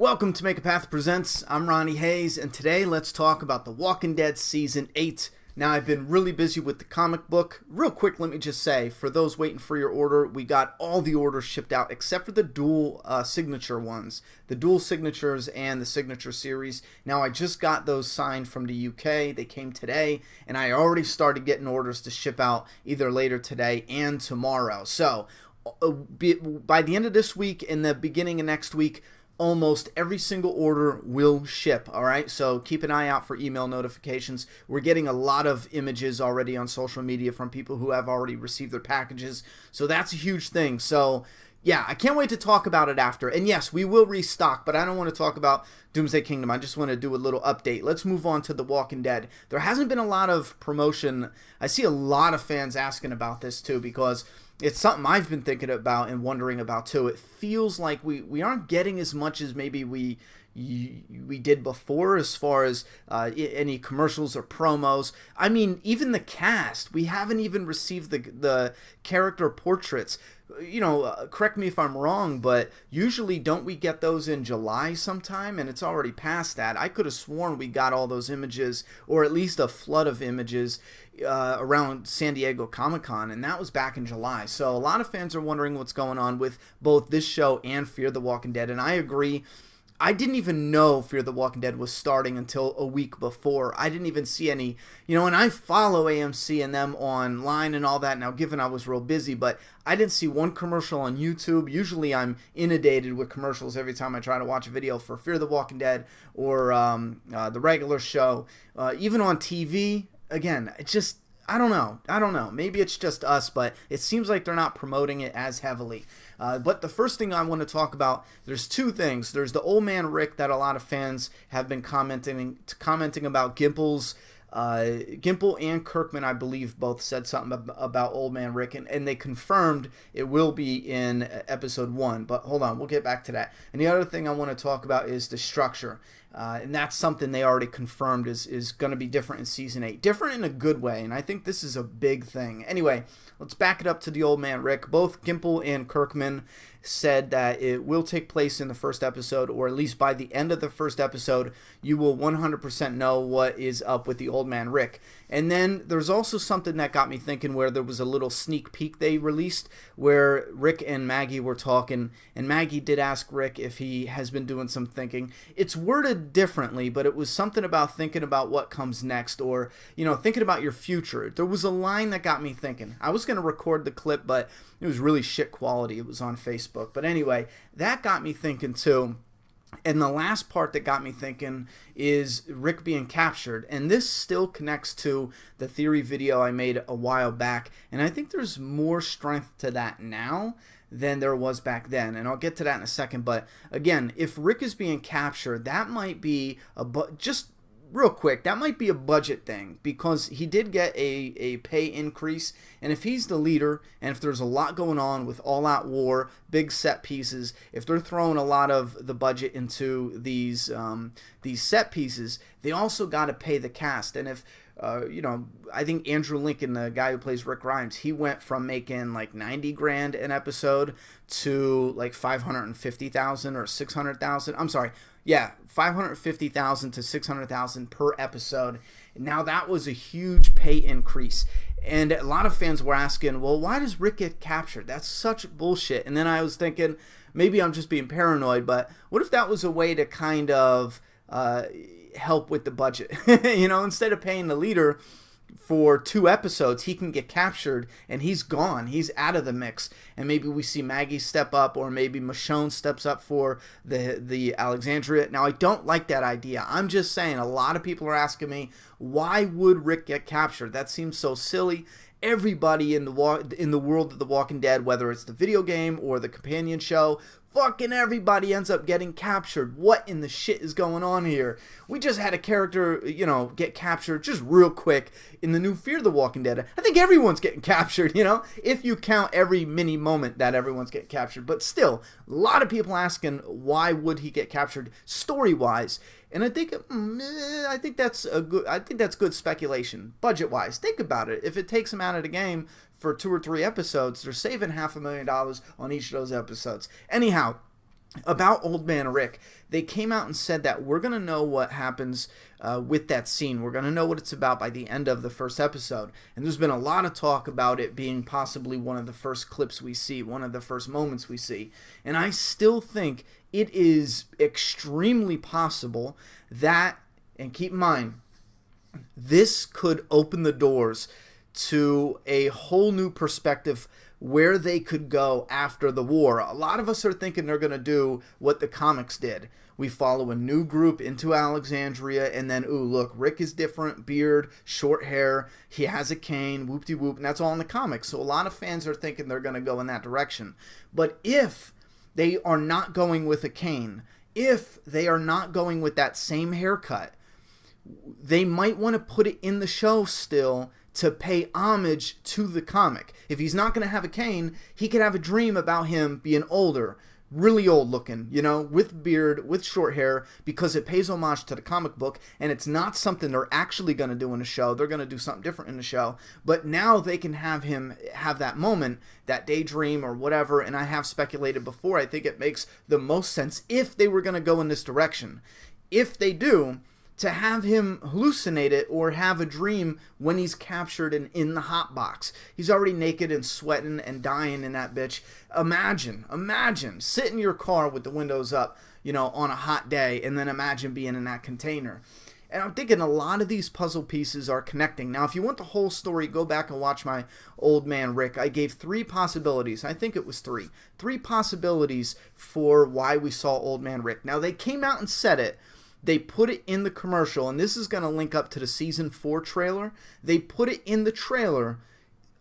Welcome to Make a Path Presents. I'm Ronnie Hayes, and today let's talk about The Walking Dead Season 8. Now, I've been really busy with the comic book. Real quick, let me just say, for those waiting for your order, we got all the orders shipped out except for the dual signature ones. The dual signatures and the signature series. Now, I just got those signed from the UK. They came today, and I already started getting orders to ship out either later today and tomorrow. So, by the end of this week and the beginning of next week, almost every single order will ship. All right, so keep an eye out for email notifications. We're getting a lot of images already on social media from people who have already received their packages, so that's a huge thing. So yeah, I can't wait to talk about it after. And yes, we will restock, but I don't want to talk about Doomsday Kingdom. I just want to do a little update. Let's move on to The Walking Dead. There hasn't been a lot of promotion. I see a lot of fans asking about this too, because it's something I've been thinking about and wondering about too. It feels like we aren't getting as much as maybe we did before, as far as any commercials or promos. I mean, even the cast, we haven't even received the character portraits. You know, correct me if I'm wrong, but usually don't we get those in July sometime? And it's already past that. I could have sworn we got all those images, or at least a flood of images, around San Diego Comic-Con, and that was back in July. So a lot of fans are wondering what's going on with both this show and Fear the Walking Dead, and I agree. I didn't even know Fear the Walking Dead was starting until a week before. I didn't even see any, you know, and I follow AMC and them online and all that now, given I was real busy, but I didn't see one commercial on YouTube. Usually I'm inundated with commercials every time I try to watch a video for Fear the Walking Dead or the regular show. Even on TV, again, it's just, I don't know. Maybe it's just us, but it seems like they're not promoting it as heavily. But the first thing I want to talk about, there's two things. There's the Old Man Rick that a lot of fans have been commenting about. Gimple and Kirkman, I believe, both said something about Old Man Rick, and they confirmed it will be in episode 1. But hold on, we'll get back to that. And the other thing I want to talk about is the structure. And that's something they already confirmed is going to be different in Season 8. Different in a good way, and I think this is a big thing. Anyway, let's back it up to the Old Man Rick. Both Gimple and Kirkman said that it will take place in the first episode, or at least by the end of the first episode, you will 100% know what is up with the Old Man Rick. And then there's also something that got me thinking, where there was a little sneak peek they released where Rick and Maggie were talking, and Maggie did ask Rick if he has been doing some thinking. It's worded differently, but it was something about thinking about what comes next, or, you know, thinking about your future. There was a line that got me thinking. I was going to record the clip, but it was really shit quality. It was on Facebook. But anyway, that got me thinking too. And the last part that got me thinking is Rick being captured. And this still connects to the theory video I made a while back. And I think there's more strength to that now than there was back then. And I'll get to that in a second. But again, if Rick is being captured, that might be just real quick, that might be a budget thing, because he did get a pay increase, and if he's the leader, and if there's a lot going on with all-out war, big set pieces, if they're throwing a lot of the budget into these set pieces, they also got to pay the cast. And if you know, I think Andrew Lincoln, the guy who plays Rick Grimes, he went from making like 90 grand an episode to like 550,000 or 600,000. I'm sorry. Yeah, 550,000 to 600,000 per episode. Now that was a huge pay increase. And a lot of fans were asking, well, why does Rick get captured? That's such bullshit. And then I was thinking, maybe I'm just being paranoid, but what if that was a way to kind of help with the budget? You know, instead of paying the leader for 2 episodes, he can get captured and he's gone. He's out of the mix. And maybe we see Maggie step up, or maybe Michonne steps up for the Alexandria. Now, I don't like that idea. I'm just saying, a lot of people are asking me, why would Rick get captured? That seems so silly. Everybody in the world of The Walking Dead, whether it's the video game or the companion show, fucking everybody ends up getting captured. What in the shit is going on here? We just had a character, you know, get captured just real quick in the new Fear the Walking Dead. I think everyone's getting captured, you know, if you count every mini moment that everyone's getting captured. But still, a lot of people asking, why would he get captured story-wise? And I think that's good speculation, budget-wise. Think about it. If it takes him out of the game for 2 or 3 episodes, they're saving $500,000 on each of those episodes. Anyhow, about Old Man Rick, they came out and said that we're going to know what happens with that scene. We're going to know what it's about by the end of the first episode. And there's been a lot of talk about it being possibly one of the first clips we see, one of the first moments we see. And I still think it is extremely possible that, and keep in mind, this could open the doors to a whole new perspective where they could go after the war. A lot of us are thinking they're going to do what the comics did. We follow a new group into Alexandria, and then, ooh, look, Rick is different, beard, short hair, he has a cane, whoop-de-whoop, and that's all in the comics. So a lot of fans are thinking they're going to go in that direction. But if they are not going with a cane, if they are not going with that same haircut, they might want to put it in the show still to pay homage to the comic. If he's not going to have a cane, he could have a dream about him being older, really old looking, you know, with beard, with short hair, because it pays homage to the comic book, and it's not something they're actually going to do in the show. They're going to do something different in the show, but now they can have him have that moment, that daydream or whatever, and I have speculated before, I think it makes the most sense if they were going to go in this direction. If they do, to have him hallucinate it or have a dream when he's captured and in the hot box. He's already naked and sweating and dying in that bitch. Imagine, sit in your car with the windows up, you know, on a hot day, and then imagine being in that container. And I'm thinking a lot of these puzzle pieces are connecting. Now, if you want the whole story, go back and watch my Old Man Rick. I gave 3 possibilities. I think it was 3. 3 possibilities for why we saw Old Man Rick. Now, they came out and said it. They put it in the commercial, and this is going to link up to the Season 4 trailer. They put it in the trailer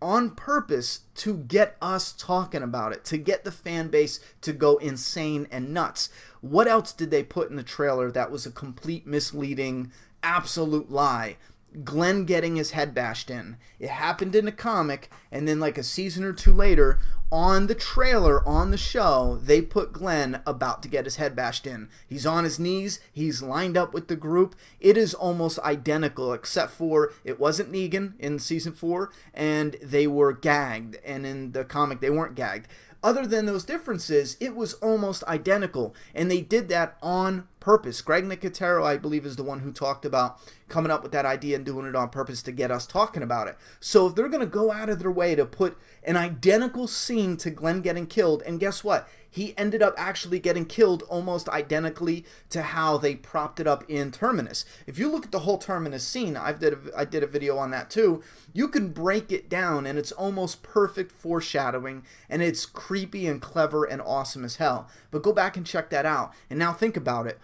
on purpose to get us talking about it, to get the fan base to go insane and nuts. What else did they put in the trailer that was a complete misleading, absolute lie? Glenn getting his head bashed in. It happened in the comic, and then like a season or 2 later, on the trailer, on the show, they put Glenn about to get his head bashed in. He's on his knees, he's lined up with the group. It is almost identical, except for it wasn't Negan in season 4, and they were gagged, and in the comic they weren't gagged. Other than those differences, it was almost identical, and they did that on purpose. Greg Nicotero, I believe, is the one who talked about coming up with that idea and doing it on purpose to get us talking about it. So if they're going to go out of their way to put an identical scene to Glenn getting killed, and guess what? He ended up actually getting killed almost identically to how they propped it up in Terminus. If you look at the whole Terminus scene, I did a video on that too, you can break it down and it's almost perfect foreshadowing, and it's creepy and clever and awesome as hell. But go back and check that out. And now think about it.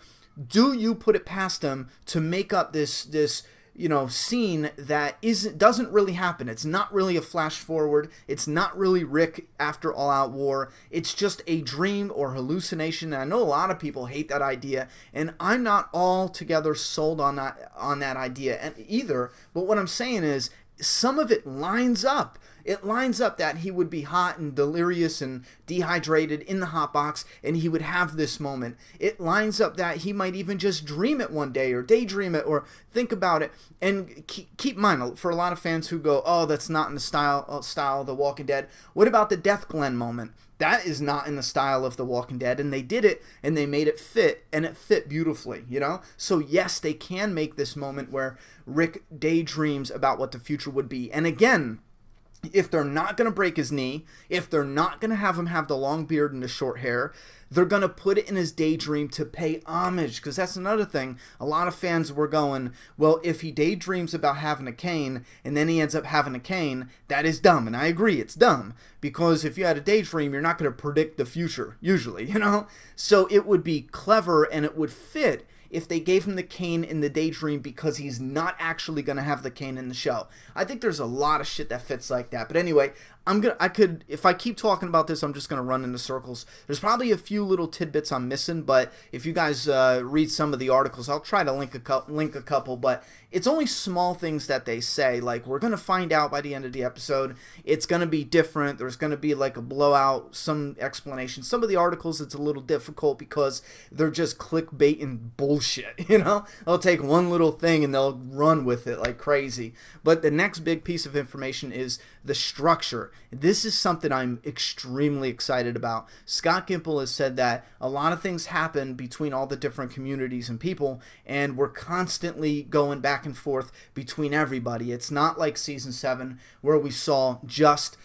Do you put it past them to make up this you know, scene that doesn't really happen? It's not really a flash forward. It's not really Rick after All Out War. It's just a dream or hallucination. And I know a lot of people hate that idea, and I'm not altogether sold on that idea either. But what I'm saying is, some of it lines up. It lines up that he would be hot and delirious and dehydrated in the hot box, and he would have this moment. It lines up that he might even just dream it one day or daydream it or think about it. And keep in mind, for a lot of fans who go, oh, that's not in the style of The Walking Dead, what about the Death Glenn moment? That is not in the style of The Walking Dead, and they did it, and they made it fit, and it fit beautifully, you know? So yes, they can make this moment where Rick daydreams about what the future would be. And again, if they're not going to break his knee, if they're not going to have him have the long beard and the short hair, they're going to put it in his daydream to pay homage. Because that's another thing. A lot of fans were going, well, if he daydreams about having a cane and then he ends up having a cane, that is dumb. And I agree, it's dumb. Because if you had a daydream, you're not going to predict the future, usually, you know? So it would be clever and it would fit if they gave him the cane in the daydream, because he's not actually going to have the cane in the show. I think there's a lot of shit that fits like that. But anyway, if I keep talking about this, I'm just going to run into circles. There's probably a few little tidbits I'm missing, but if you guys read some of the articles, I'll try to link a couple, but it's only small things that they say, like, we're going to find out by the end of the episode, it's going to be different, there's going to be like a blowout, some explanation. Some of the articles, it's a little difficult because they're just clickbaiting bullshit, you know? They'll take one little thing and they'll run with it like crazy. But the next big piece of information is the structure. This is something I'm extremely excited about. Scott Gimple has said that a lot of things happen between all the different communities and people, and we're constantly going back and forth between everybody. It's not like season 7 where we saw just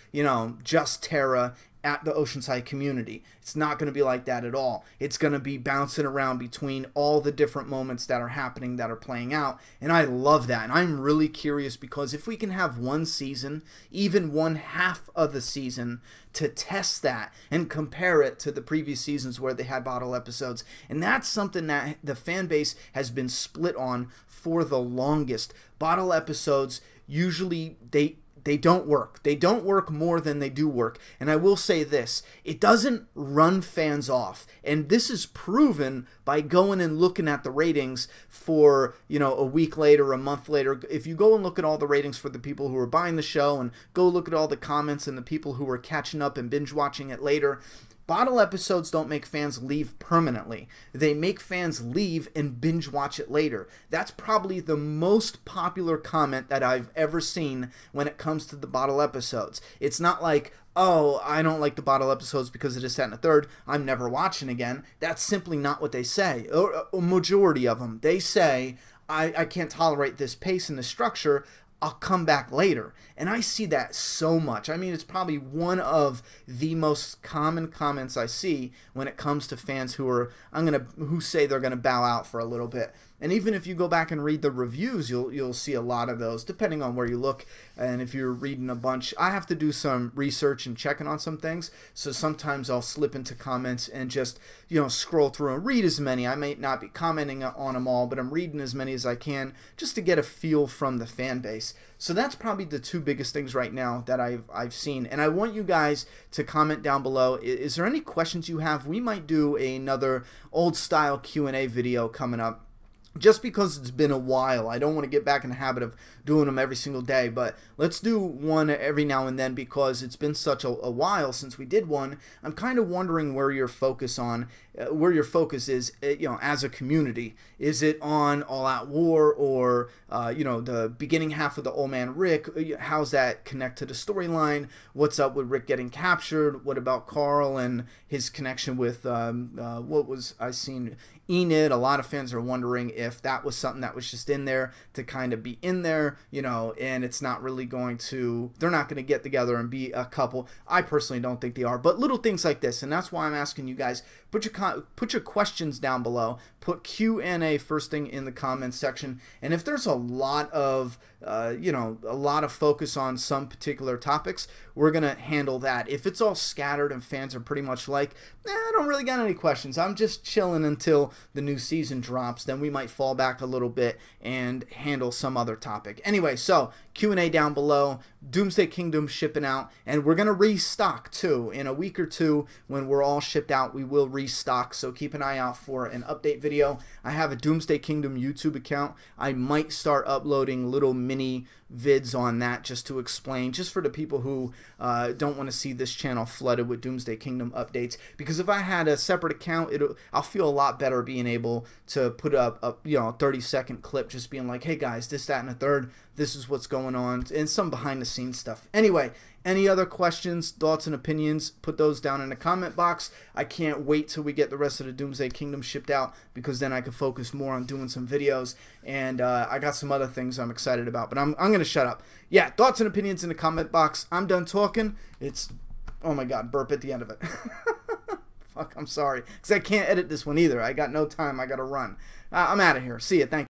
Tara at the Oceanside community. It's not going to be like that at all. It's going to be bouncing around between all the different moments that are happening, that are playing out, and I love that. And I'm really curious, because if we can have one season, even one half of the season, to test that and compare it to the previous seasons where they had bottle episodes, and that's something that the fan base has been split on for the longest. Bottle episodes, usually they don't work. They don't work more than they do work. And I will say this, it doesn't run fans off. And this is proven by going and looking at the ratings for, a week later, a month later. If you go and look at all the ratings for the people who are buying the show, and go look at all the comments and the people who are catching up and binge watching it later, bottle episodes don't make fans leave permanently. They make fans leave and binge watch it later. That's probably the most popular comment that I've ever seen when it comes to the bottle episodes. It's not like, oh, I don't like the bottle episodes because of this, that, and the third, I'm never watching again. That's simply not what they say. A majority of them, they say, I can't tolerate this pace and the structure, I'll come back later. And I see that so much. I mean, it's probably one of the most common comments I see when it comes to fans who say they're gonna bow out for a little bit. And even if you go back and read the reviews, you'll see a lot of those, depending on where you look. And if you're reading a bunch, I have to do some research and checking on some things. So sometimes I'll slip into comments and just, scroll through and read as many. I may not be commenting on them all, but I'm reading as many as I can just to get a feel from the fan base. So that's probably the two biggest things right now that I've seen. And I want you guys to comment down below. Is there any questions you have? We might do another old style Q&A video coming up. Just because it's been a while, I don't want to get back in the habit of doing them every single day, but let's do one every now and then, because it's been such a while since we did one. I'm kind of wondering where your focus is, as a community. Is it on All Out War, or the beginning half of the Old Man Rick? How's that connect to the storyline? What's up with Rick getting captured? What about Carl and his connection with what was I seen? Enid. A lot of fans are wondering if that was something that was just in there to kind of be in there, and it's not really they're not going to get together and be a couple. I personally don't think they are, but little things like this, and that's why I'm asking you guys, put your questions down below, put Q&A first thing in the comments section, and if there's a lot of focus on some particular topics, we're gonna handle that. If it's all scattered and fans are pretty much like, I don't really got any questions, I'm just chilling until the new season drops, then we might fall back a little bit and handle some other topic. Anyway, so Q&A down below, Doomsday Kingdom shipping out, and we're gonna restock too. In a week or two, when we're all shipped out, we will restock, so keep an eye out for an update video. I have a Doomsday Kingdom YouTube account. I might start uploading little mini vids on that just to explain, just for the people who don't want to see this channel flooded with Doomsday Kingdom updates, because if I had a separate account, I'll feel a lot better being able to put up a 30-second clip just being like, hey guys, this, that, and a third, this is what's going on, and some behind the scenes stuff. Anyway, any other questions, thoughts, and opinions, put those down in the comment box. I can't wait till we get the rest of the Doomsday Kingdom shipped out, because then I can focus more on doing some videos, and I got some other things I'm excited about, but I'm going to shut up. Yeah, thoughts and opinions in the comment box. I'm done talking. Oh my god, burp at the end of it. Fuck, I'm sorry, because I can't edit this one either. I got no time. I got to run. I'm out of here. See ya. Thank you.